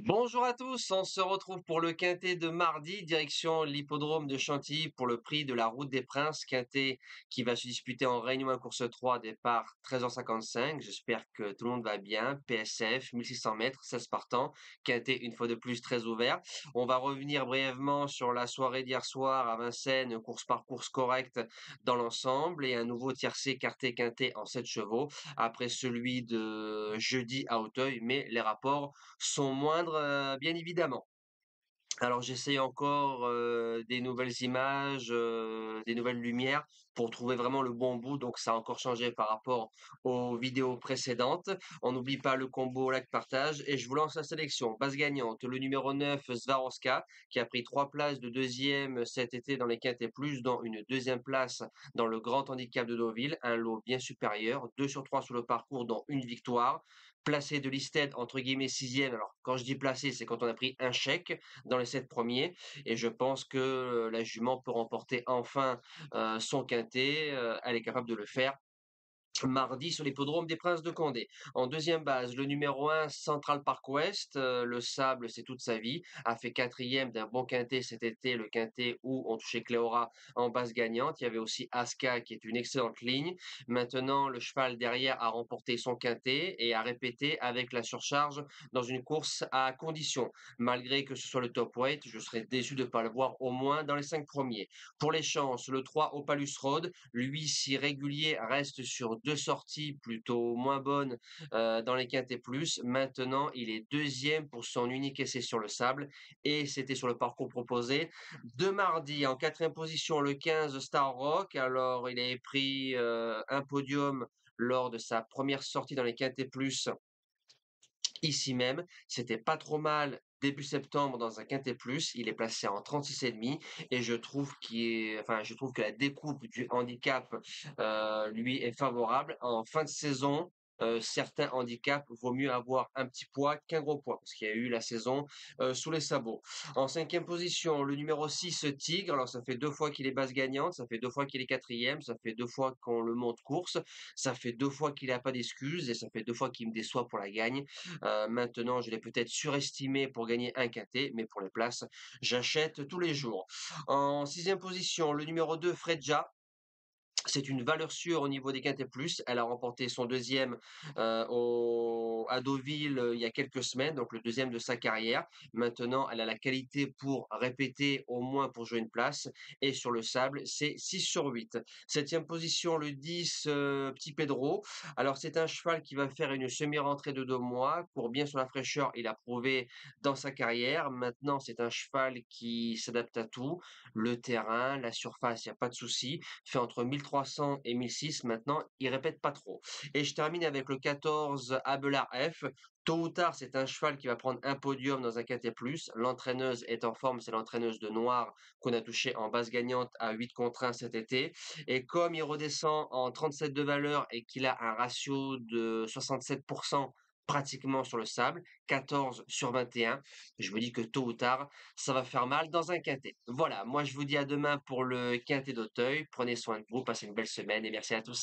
Bonjour à tous, on se retrouve pour le quintet de mardi, direction l'hippodrome de Chantilly pour le prix de la Route des Princes, quintet qui va se disputer en Réunion 1 course 3, départ 13h55. J'espère que tout le monde va bien. PSF, 1600 mètres, 16 partants, quintet une fois de plus très ouvert. On va revenir brièvement sur la soirée d'hier soir à Vincennes, course par course correcte dans l'ensemble et un nouveau tiercé écarté quintet en 7 chevaux après celui de jeudi à Auteuil, mais les rapports sont moindres, bien évidemment. Alors j'essaye encore, des nouvelles images, des nouvelles lumières pour trouver vraiment le bon bout, donc ça a encore changé par rapport aux vidéos précédentes. On n'oublie pas le combo lac partage et je vous lance la sélection. Base gagnante, le numéro 9 Swarovska qui a pris 3 places de deuxième cet été dans les quintés plus, dont une deuxième place dans le grand handicap de Deauville, un lot bien supérieur, 2 sur 3 sur le parcours dont une victoire. Placé de listed entre guillemets sixième. Alors quand je dis placé, c'est quand on a pris un chèque dans les 7 premiers. Et je pense que la jument peut remporter enfin son quintet. Elle est capable de le faire mardi sur l'hippodrome des Princes de Condé. En deuxième base, le numéro 1, Central Park West. Le sable, c'est toute sa vie. A fait quatrième d'un bon quintet cet été, le quintet où on touchait Cléora en base gagnante. Il y avait aussi Aska qui est une excellente ligne. Maintenant, le cheval derrière a remporté son quintet et a répété avec la surcharge dans une course à condition. Malgré que ce soit le top weight, je serais déçu de ne pas le voir au moins dans les 5 premiers. Pour les chances, le 3 Opalus Road, lui, si régulier, reste sur 2 sorties plutôt moins bonnes dans les quintés plus. Maintenant, il est deuxième pour son unique essai sur le sable et c'était sur le parcours proposé de mardi. En quatrième position, le 15 Star Rock. Alors, il avait pris un podium lors de sa première sortie dans les quintés plus ici même. C'était pas trop mal début septembre dans un quintet plus. Il est placé en 36,5 et je trouve que la découpe du handicap lui est favorable. En fin de saison, certains handicaps, vaut mieux avoir un petit poids qu'un gros poids parce qu'il y a eu la saison sous les sabots. En cinquième position, le numéro 6 Tigre. Alors ça fait 2 fois qu'il est base gagnante, ça fait 2 fois qu'il est quatrième, ça fait 2 fois qu'on le monte course, ça fait 2 fois qu'il n'a pas d'excuses et ça fait 2 fois qu'il me déçoit pour la gagne. Maintenant, je l'ai peut-être surestimé pour gagner un quintet, mais pour les places, j'achète tous les jours. En sixième position, le numéro 2, Fredja. C'est une valeur sûre au niveau des quintés plus. Elle a remporté son deuxième à Deauville il y a quelques semaines, donc le deuxième de sa carrière. Maintenant, elle a la qualité pour répéter au moins pour jouer une place. Et sur le sable, c'est 6 sur 8. Septième position, le 10, Petit Pedro. Alors c'est un cheval qui va faire une semi-rentrée de 2 mois. Court bien sur la fraîcheur, il a prouvé dans sa carrière. Maintenant, c'est un cheval qui s'adapte à tout. Le terrain, la surface, il n'y a pas de souci fait entre 1300 et 1006 maintenant, il répète pas trop. Et je termine avec le 14 Abelard F. Tôt ou tard, c'est un cheval qui va prendre un podium dans un KT+. L'entraîneuse est en forme, c'est l'entraîneuse de Noir qu'on a touché en base gagnante à 8 contre 1 cet été. Et comme il redescend en 37 de valeur et qu'il a un ratio de 67% pratiquement sur le sable, 14 sur 21. Je me dis que tôt ou tard, ça va faire mal dans un quintet. Voilà, moi je vous dis à demain pour le quintet d'Auteuil. Prenez soin de vous, passez une belle semaine et merci à tous.